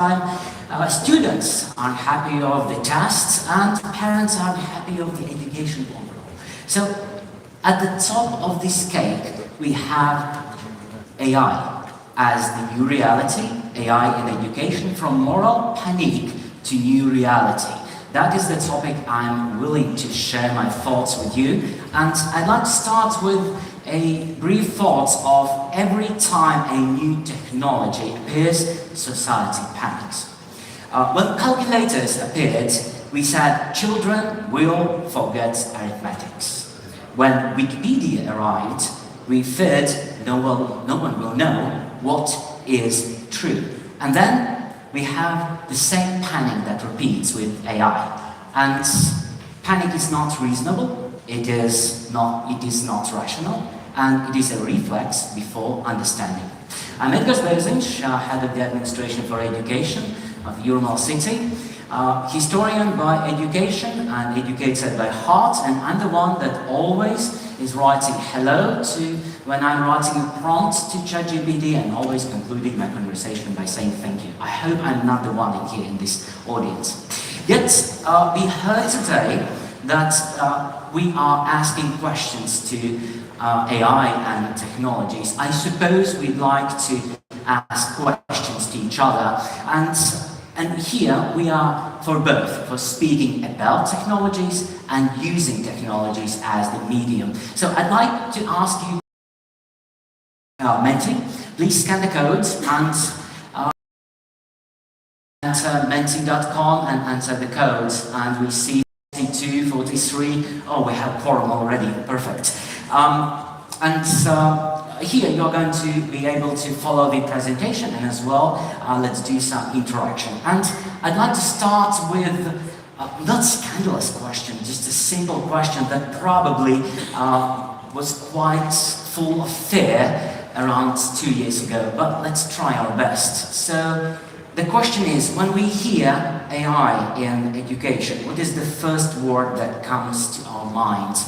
Students are happy of the tests and parents are happy of the education overall. So at the top of this cake we have AI as the new reality, AI in education, from moral panic to new reality. That is the topic I'm willing to share my thoughts with you, and I'd like to start with a brief thoughts of every time a new technology appears, society panics. When calculators appeared, we said children will forget arithmetics. When Wikipedia arrived, we feared no one will know what is true. And then we have the same panic that repeats with AI. And panic is not reasonable, it is not rational, and it is a reflex before understanding. I'm Edgar Zbezinc, head of the Administration for Education of URMAL City, historian by education and educator by heart, and I'm the one that always is writing hello to when I'm writing a prompt to ChatGPT, and always concluding my conversation by saying thank you. I hope I'm not the one in here in this audience. Yet, we heard today that we are asking questions to AI and technologies. I suppose we'd like to ask questions to each other, and here we are for both, for speaking about technologies and using technologies as the medium. So I'd like to ask you, Menti, please scan the code and enter menti.com and enter the code, and we see 42, 43, oh, we have quorum already, perfect. Here you're going to be able to follow the presentation, and as well, let's do some interaction. And I'd like to start with not scandalous question, just a simple question that probably was quite full of fear around 2 years ago, but let's try our best. So the question is, when we hear AI in education, what is the first word that comes to our minds?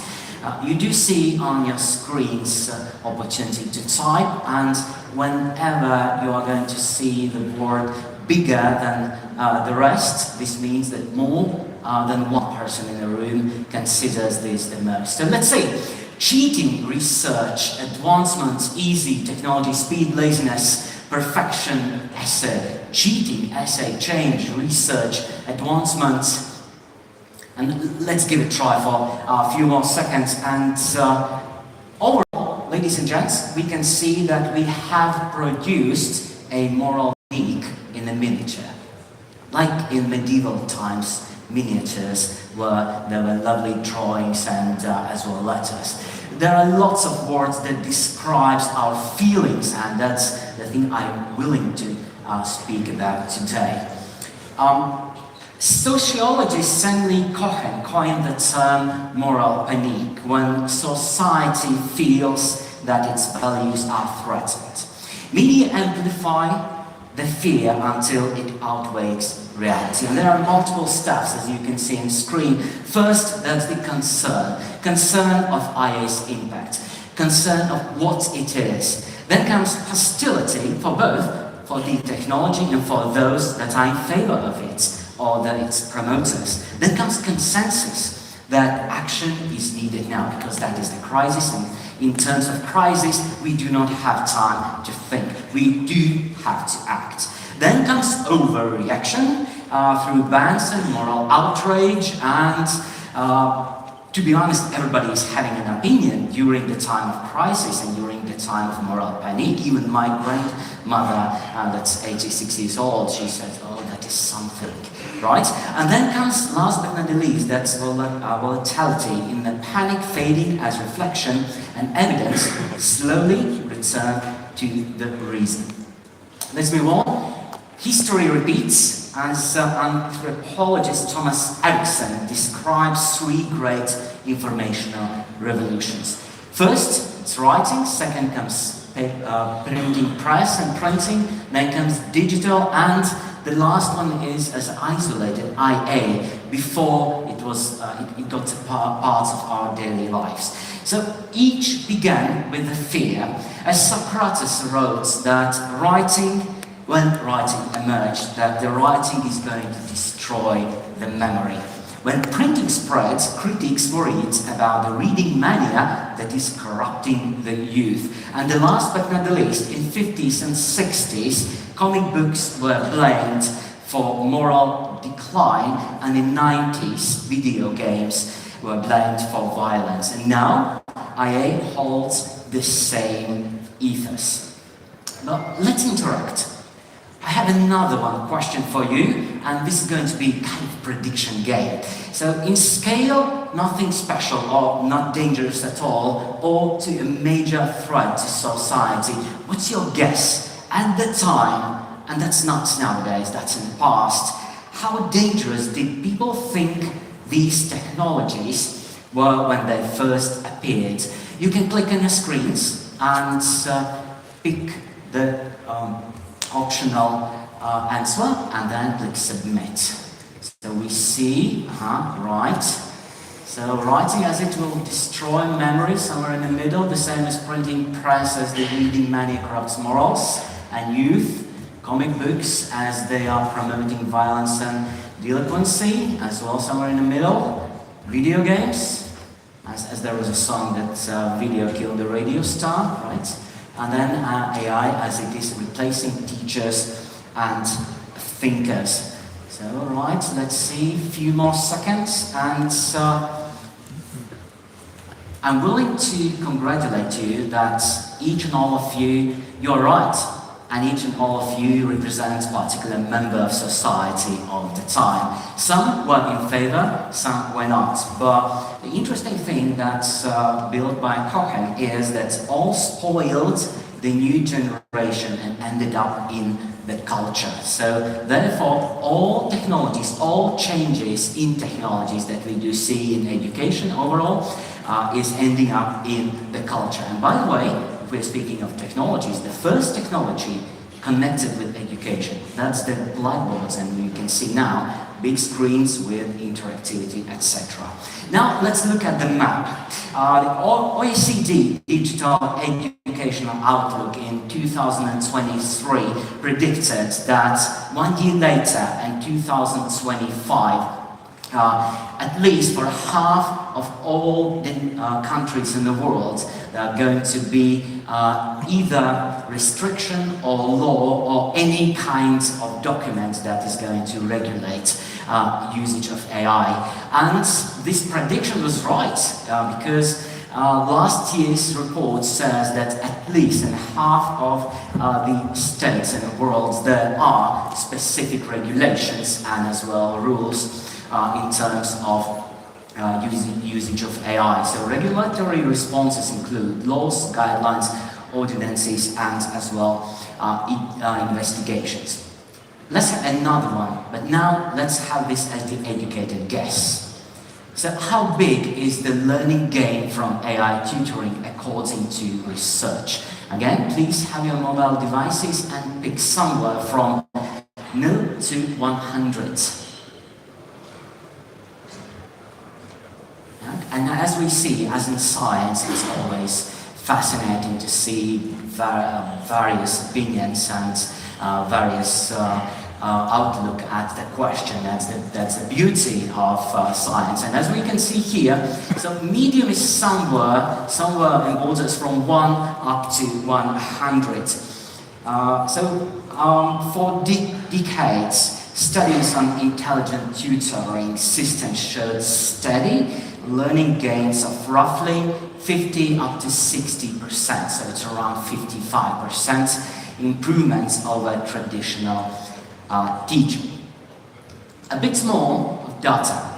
You do see on your screens opportunity to type, and whenever you are going to see the word bigger than the rest, this means that more than one person in the room considers this the most. So let's say cheating, research, advancement, easy, technology, speed, laziness, perfection, essay, cheating, essay, change, research, advancement. And let's give it a try for a few more seconds. And overall, ladies and gents, we can see that we have produced a moral panic in a miniature. Like in medieval times, miniatures where there were lovely drawings and as well letters. There are lots of words that describes our feelings, and that's the thing I'm willing to speak about today. Sociologist Stanley Cohen coined the term moral panic when society feels that its values are threatened. Media amplify the fear until it outweighs reality. And there are multiple steps, as you can see on the screen. First, there's the concern of AI's impact, concern of what it is. Then comes hostility for both, for the technology and for those that are in favor of it, or that its promoters. Then comes consensus that action is needed now, because that is the crisis, and in terms of crisis, we do not have time to think. We do have to act. Then comes overreaction through bans and moral outrage, and to be honest, everybody is having an opinion during the time of crisis and during the time of moral panic. Even my grandmother, that's 86 years old, she says, oh, that is something, right? And then comes, last but not the least, that's volatility in the panic fading as reflection and evidence slowly return to the reason. Let's move on. History repeats, as anthropologist Thomas Erickson describes three great informational revolutions. First, it's writing. Second comes printing press and printing. Then comes digital, and the last one is as isolated IA before it got to parts of our daily lives. So each began with the fear, as Socrates wrote that writing when writing emerged, that the writing is going to destroy the memory. When printing spreads, critics worried about the reading mania that is corrupting the youth. And the last but not the least, in 50s and 60s, comic books were blamed for moral decline, and in 90s, video games were blamed for violence. And now, IA holds the same ethos. But let's interact. I have another question for you, and this is going to be kind of prediction game. So in scale, nothing special or not dangerous at all, or to a major threat to society. What's your guess at the time, and that's not nowadays, that's in the past, how dangerous did people think these technologies were when they first appeared? You can click on the screens and pick the optional answer and then click submit. So we see, right. So writing as it will destroy memory, somewhere in the middle, the same as printing press as the reading mania corrupts morals, and youth, comic books as they are promoting violence and delinquency, as well somewhere in the middle, video games, as there was a song that video killed the radio star, right? And then AI as it is replacing teachers and thinkers. So, right, let's see, a few more seconds, and I'm willing to congratulate you that each and all of you, you're right, and each and all of you represent a particular member of society of the time. Some were in favor, some were not, but the interesting thing that's built by Cohen is that all spoiled the new generation and ended up in the culture. So therefore, all technologies, all changes in technologies that we do see in education overall is ending up in the culture. And by the way, if we're speaking of technologies, the first technology connected with education, that's the blackboards, and you can see now big screens with interactivity, etc. Now let's look at the map. The OECD Digital Educational Outlook in 2023 predicted that 1 year later, in 2025, at least for half of all the countries in the world, there are going to be either restriction or law or any kind of document that is going to regulate usage of AI. And this prediction was right because last year's report says that at least in half of the states in the world there are specific regulations and as well rules in terms of usage of AI. So regulatory responses include laws, guidelines, ordinances, and as well investigations. Let's have another one, but now let's have this educated guess. So how big is the learning gain from AI tutoring according to research? Again, please have your mobile devices and pick somewhere from 0 to 100. And as we see, as in science, it's always fascinating to see various opinions and various outlook at the question. That's the beauty of science. And as we can see here, so medium is somewhere in borders from 1 up to 100. For decades, studies on intelligent tutoring systems showed steady learning gains of roughly 50 up to 60%, so it's around 55% improvements over traditional teaching. A bit more of data.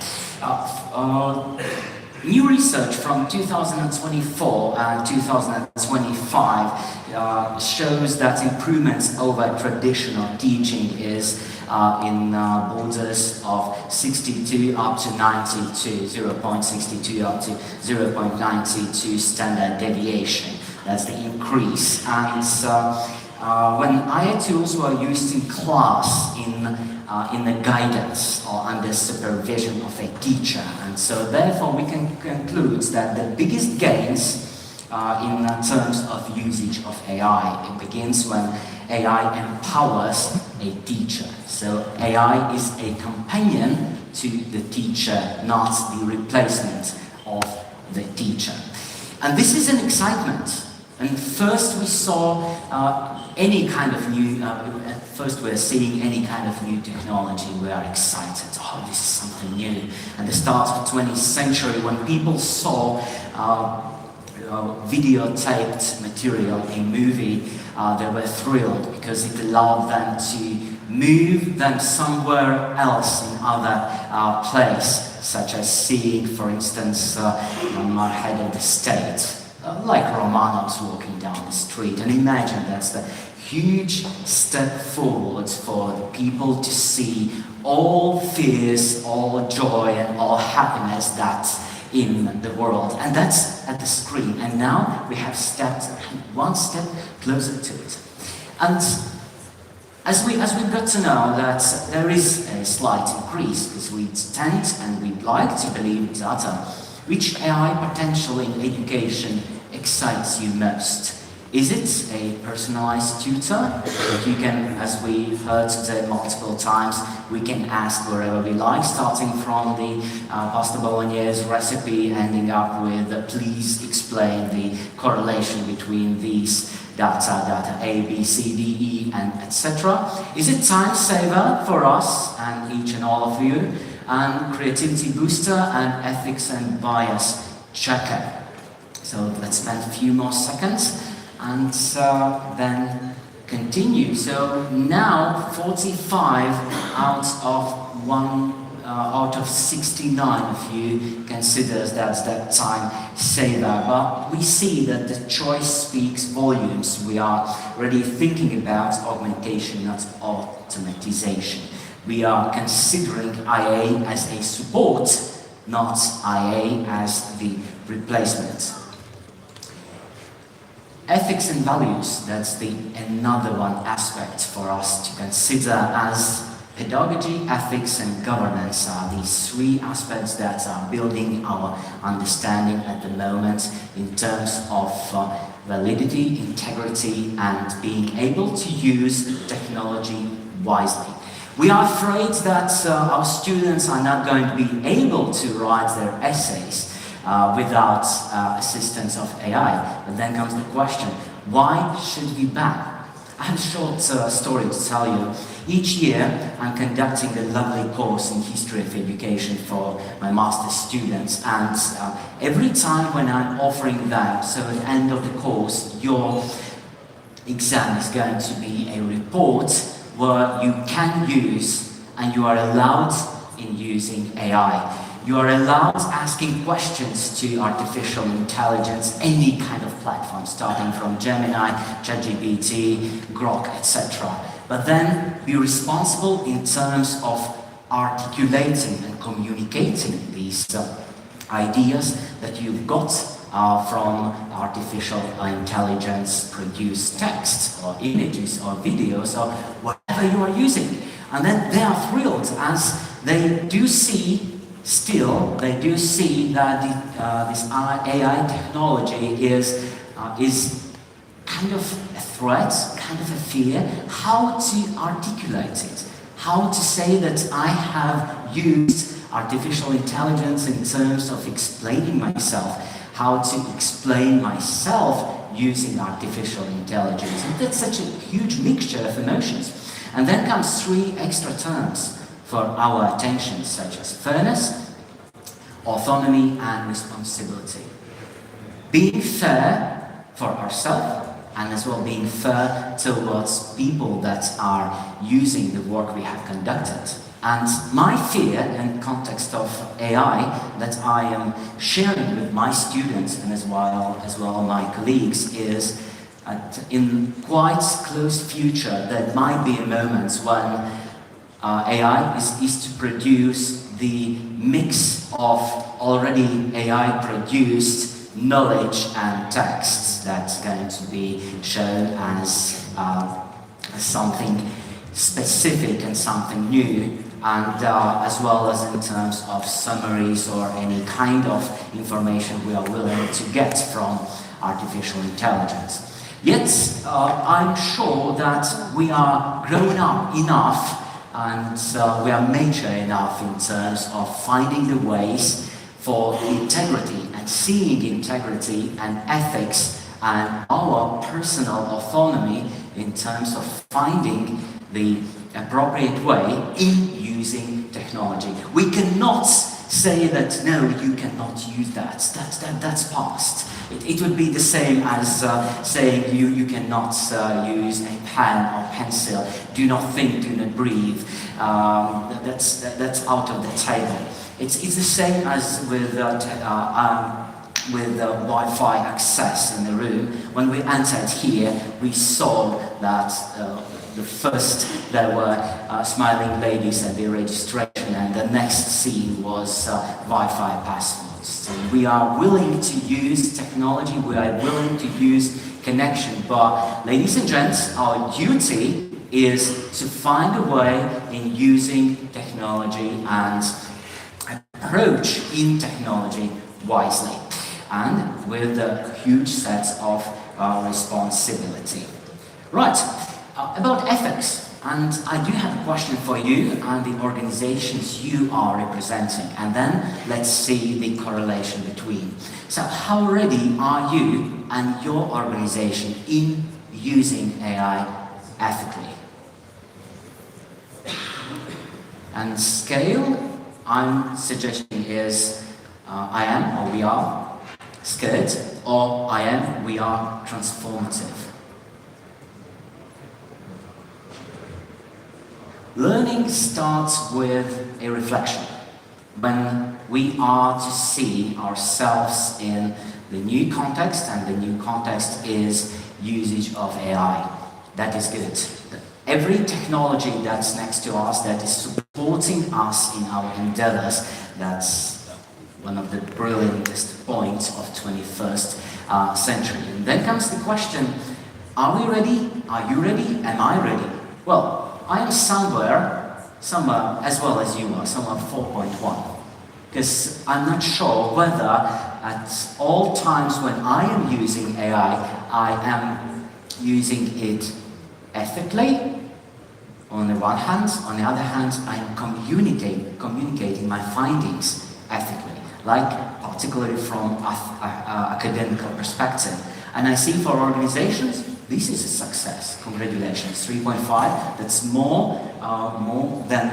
New research from 2024 and 2025 shows that improvements over traditional teaching is in borders of 62 up to 92, 0.62 up to 0.92 standard deviation. That's the increase. And when AI tools were used in class in the guidance or under supervision of a teacher, and so therefore we can conclude that the biggest gains in terms of usage of AI, it begins when AI empowers a teacher. So AI is a companion to the teacher, not the replacement of the teacher. And this is an excitement. And first we saw any kind of new, first we're seeing any kind of new technology, we are excited, oh, this is something new. At the start of the 20th century, when people saw videotaped material, a movie, they were thrilled because it allowed them to move them somewhere else in other place, such as seeing, for instance, my head of the state, like Romanovs walking down the street. And imagine that's the huge step forward for the people to see all fears, all joy, and all happiness that's in the world. And that's at the screen. And now we have stepped one step closer to it. And as we got to know that there is a slight increase, because we tend and we'd like to believe that which AI potential in education excites you most? Is it a personalized tutor that you can, as we've heard today multiple times, we can ask wherever we like, starting from the pasta bolognese recipe, ending up with please explain the correlation between these data A, B, C, D, E, and etc. Is it time saver for us and each and all of you, and creativity booster and ethics and bias checker? So let's spend a few more seconds and then continue. So now 45 out of 69 of you considers that time saver. But we see that the choice speaks volumes. We are already thinking about augmentation, not automatization. We are considering IA as a support, not IA as the replacement. Ethics and values, that's another one aspect for us to consider, as pedagogy, ethics and governance are these three aspects that are building our understanding at the moment in terms of validity, integrity and being able to use technology wisely. We are afraid that our students are not going to be able to write their essays without assistance of AI. And then comes the question, why should we ban? I have a short story to tell you. Each year I'm conducting a lovely course in history of education for my master's students, and every time when I'm offering them, so at the end of the course, your exam is going to be a report where you can use and you are allowed in using AI. You are allowed asking questions to artificial intelligence, any kind of platform, starting from Gemini, ChatGPT, Grok, etc. But then be responsible in terms of articulating and communicating these ideas that you've got from artificial intelligence produced text or images or videos or whatever you are using. And then they are thrilled as they do see that this AI technology is kind of a threat, kind of a fear. How to articulate it, how to say that I have used artificial intelligence in terms of explaining myself, how to explain myself using artificial intelligence. And that's such a huge mixture of emotions. And then comes three extra terms for our attention, such as fairness, autonomy, and responsibility. Being fair for ourselves, and as well being fair towards people that are using the work we have conducted. And my fear in context of AI that I am sharing with my students and as well my colleagues is in quite close future there might be a moment when AI is to produce the mix of already AI produced knowledge and texts that's going to be shown as something specific and something new, and as well as in terms of summaries or any kind of information we are willing to get from artificial intelligence. Yet, I'm sure that we are grown up enough and we are mature enough in terms of finding the ways for integrity and seeing integrity and ethics and our personal autonomy in terms of finding the appropriate way in using technology. We cannot say that, no, you cannot use that. That's past. It would be the same as saying you cannot use a pen or pencil. Do not think, do not breathe. That's out of the table. It's the same as with Wi-Fi access in the room. When we entered here, we saw that there were smiling ladies at the registration, and the next scene was Wi-Fi passwords. So we are willing to use technology, we are willing to use connection, but ladies and gents, our duty is to find a way in using technology and approach in technology wisely and with a huge set of responsibility. Right, about ethics. And I do have a question for you and the organizations you are representing, and then let's see the correlation between. So how ready are you and your organization in using AI ethically? And scale, I'm suggesting is I am or we are scared, or I am, we are transformative. Learning starts with a reflection. When we are to see ourselves in the new context, and the new context is usage of AI. That is good. Every technology that's next to us, that is supporting us in our endeavors, that's one of the brilliantest points of 21st century. And then comes the question, are we ready? Are you ready? Am I ready? Well, I am somewhere as well as you are, somewhere 4.1. Because I'm not sure whether at all times when I am using AI, I am using it ethically, on the one hand. On the other hand, I am communicating my findings ethically, like particularly from an academic perspective. And I see for organizations, this is a success. Congratulations, 3.5. That's more than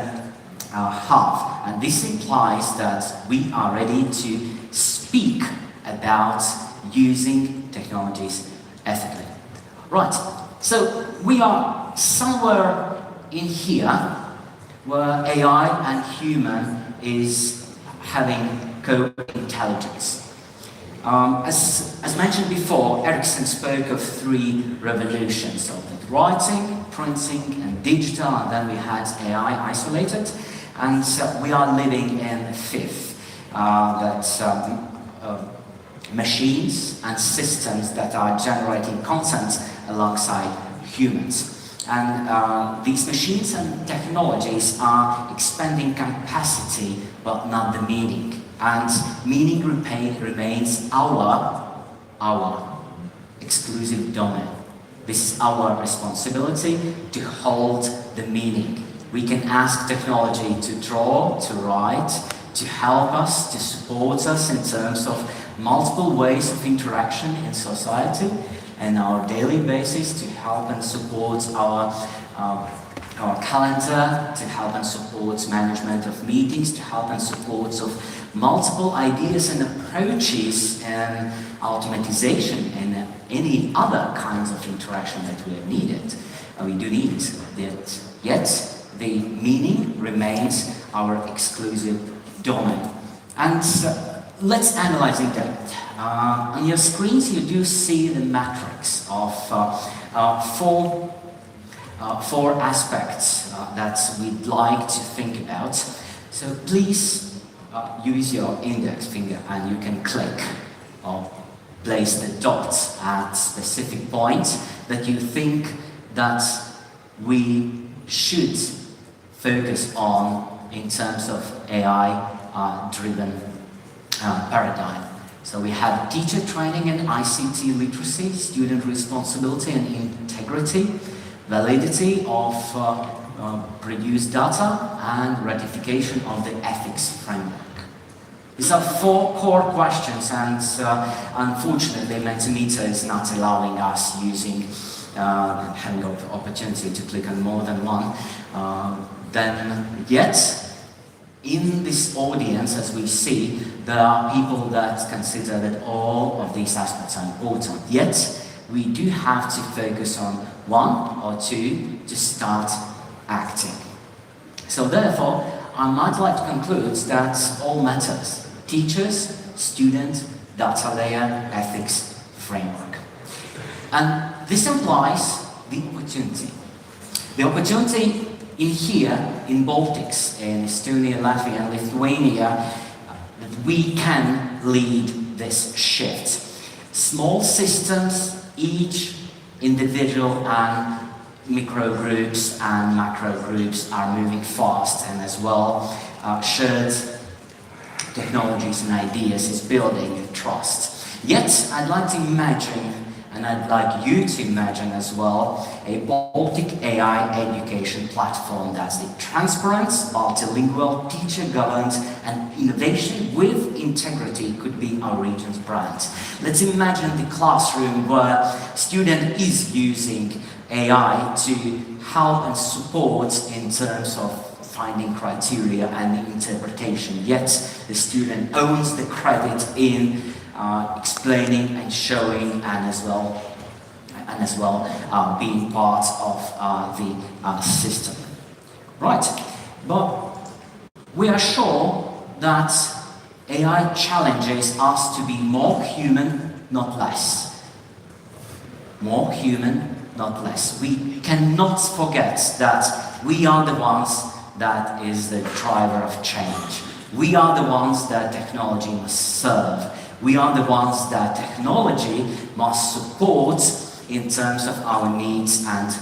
half. And this implies that we are ready to speak about using technologies ethically. Right, so we are somewhere in here where AI and human is having co-intelligence. As mentioned before, Ericsson spoke of 3 revolutions, so writing, printing, and digital, and then we had AI isolated, and we are living in the 5th, machines and systems that are generating content alongside humans. And these machines and technologies are expanding capacity, but not the meaning. And meaning remains our exclusive domain. This is our responsibility to hold the meaning. We can ask technology to draw, to write, to help us, to support us in terms of multiple ways of interaction in society and our daily basis, to help and support our calendar, to help and support management of meetings, to help and support of multiple ideas and approaches and automatization and any other kinds of interaction that we have needed. We do need that, yet the meaning remains our exclusive domain. And let's analyze it that. On your screens you do see the matrix of 4 aspects that we'd like to think about. So please use your index finger and you can click or place the dots at specific points that you think that we should focus on in terms of AI driven paradigm. So we have teacher training and ICT literacy, student responsibility and integrity, validity of produced data, and ratification of the ethics framework. These are 4 core questions, and unfortunately Mentimeter is not allowing us using having the opportunity to click on more than one. Then yet, in this audience, as we see, there are people that consider that all of these aspects are important. Yet, we do have to focus on 1 or 2 to start acting. So therefore, I might like to conclude that all matters: teachers, student, data layer, ethics framework. And this implies the opportunity. The opportunity in here, in Baltics, in Estonia, Latvia, and Lithuania, that we can lead this shift. Small systems, each individual and micro groups and macro groups are moving fast, and as well shared technologies and ideas is building trust. Yet, I'd like to imagine, and I'd like you to imagine as well, a Baltic AI education platform that's a transparent, multilingual, teacher-governed, and innovation with integrity could be our region's brand. Let's imagine the classroom where student is using AI to help and support in terms of finding criteria and interpretation, yet the student owns the credit in explaining and showing, and as well being part of the system. Right, but we are sure that AI challenges us to be more human, not less. More human, not less. We cannot forget that we are the ones that is the driver of change. We are the ones that technology must serve. We are the ones that technology must support in terms of our needs, and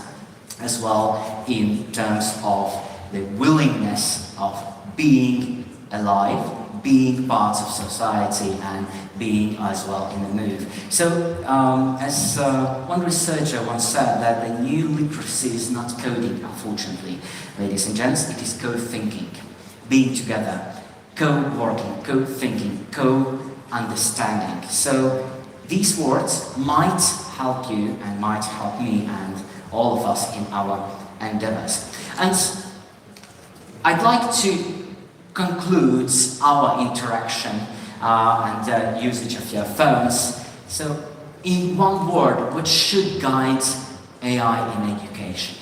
as well in terms of the willingness of being alive, being part of society, and being as well in the move. So, as one researcher once said, that the new literacy is not coding, unfortunately, ladies and gents, it is co-thinking, being together, co-working, co-thinking, co-understanding. So, these words might help you and might help me and all of us in our endeavors. And I'd like to conclude our interaction and usage of your phones. So, in one word, what should guide AI in education?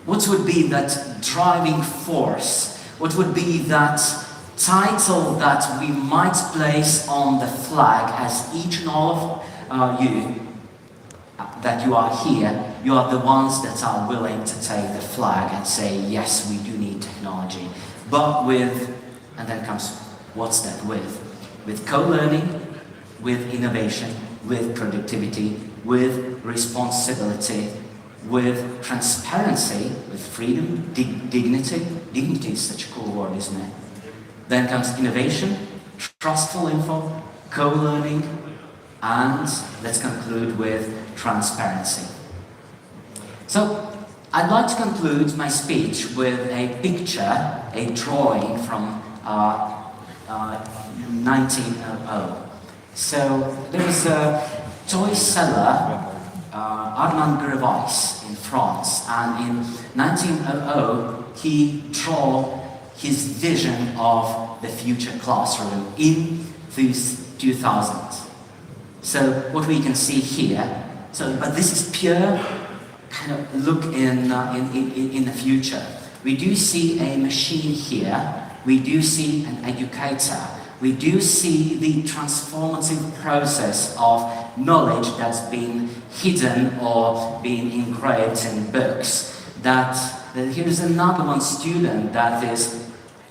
What would be that driving force? What would be that title that we might place on the flag, as each and all of you that you are here, you are the ones that are willing to take the flag and say, yes, we do need technology, but with, and then comes, what's that with? With co-learning, with innovation, with productivity, with responsibility, with transparency, with freedom, dignity. Dignity is such a cool word, isn't it? Then comes innovation, trustful info, co-learning, and let's conclude with transparency. So, I'd like to conclude my speech with a picture, a drawing from 1900. So, there was a toy seller, Armand Gervais, in France, and in 1900 he drew his vision of the future classroom in these 2000s. So what we can see here, but this is pure kind of look in the future. We do see a machine here, we do see an educator, we do see the transformative process of knowledge that's been hidden or been engraved in books. That here's another one student that is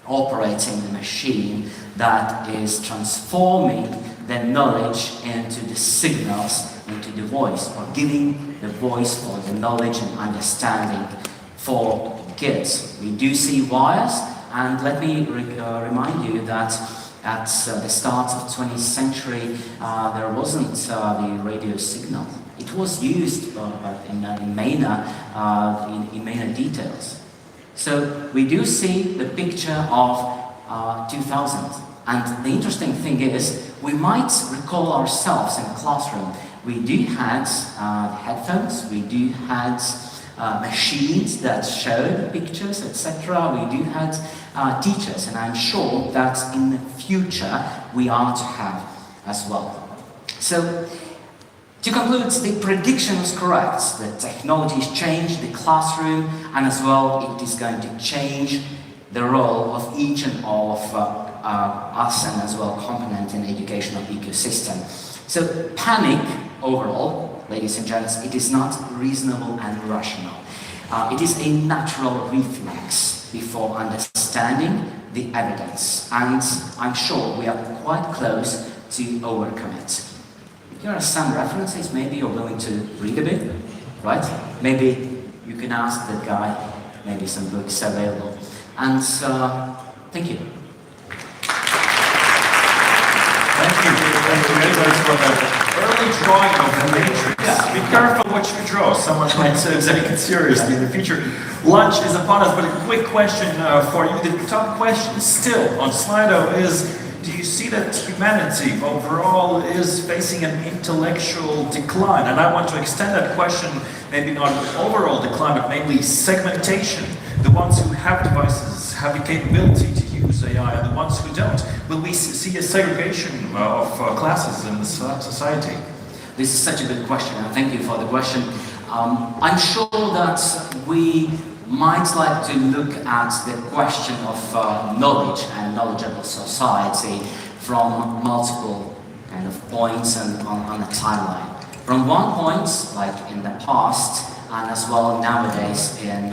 operating the machine, that is transforming the knowledge into the signals, into the voice, or giving the voice for the knowledge and understanding for kids. We do see wires, and let me remind you that At the start of 20th century, there wasn't the radio signal. It was used in minor details. So we do see the picture of 2000. And the interesting thing is, we might recall ourselves in the classroom. We do had headphones, we do had machines that showed pictures, etc. We do had teachers, and I'm sure that in the future we are to have as well. So, to conclude, the prediction was correct. The technology has changed the classroom, and as well it is going to change the role of each and all of us, and as well component in the educational ecosystem. So panic overall, ladies and gents, it is not reasonable and rational. It is a natural reflex before understanding the evidence, and I'm sure we are quite close to overcome it. Here are some references, maybe you're willing to read a bit, right? Maybe you can ask the guy, maybe some books available. And thank you. Thank you for the early drawing of the matrix. Yeah. Be careful what you draw. Someone might take it seriously in the future. Lunch is upon us, but a quick question for you. The top question still on Slido is, do you see that humanity overall is facing an intellectual decline? And I want to extend that question, maybe not overall decline, but mainly segmentation. The ones who have devices have the capability to use AI, and the ones who don't. Will we see a segregation of classes in the society? This is such a good question, and thank you for the question. I'm sure that we might like to look at the question of knowledge and knowledgeable society from multiple kind of points and on a timeline. From one point, like in the past, and as well nowadays in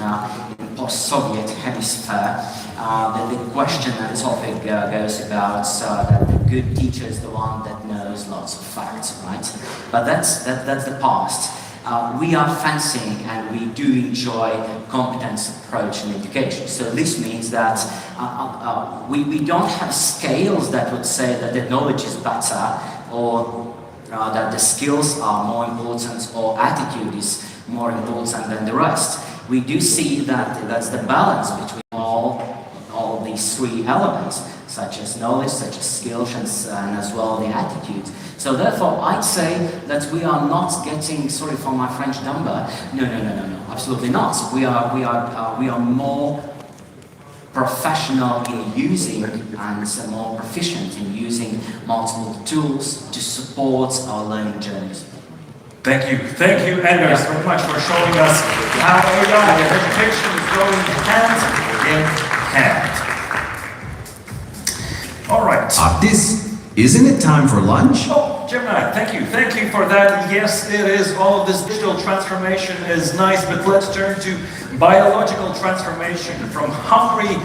post-Soviet hemisphere, the question and topic goes about that the good teacher is the one that knows lots of facts, right? But that's the past. We are fancying and we do enjoy competence approach in education. So this means that we don't have scales that would say that the knowledge is better, or that the skills are more important, or attitude is more important than the rest. We do see that that's the balance between all these three elements, such as knowledge, such as skills, and as well the attitude. So therefore, I'd say that we are not getting, sorry for my French number, no, absolutely not. We are more professional in using and more proficient in using multiple tools to support our learning journeys. Thank you, Edgar, so much for showing us how AI and education is going hand in hand. All right. Isn't it time for lunch? Oh, Gemini, thank you for that. Yes, it is. All of this digital transformation is nice, but let's turn to biological transformation. From hungry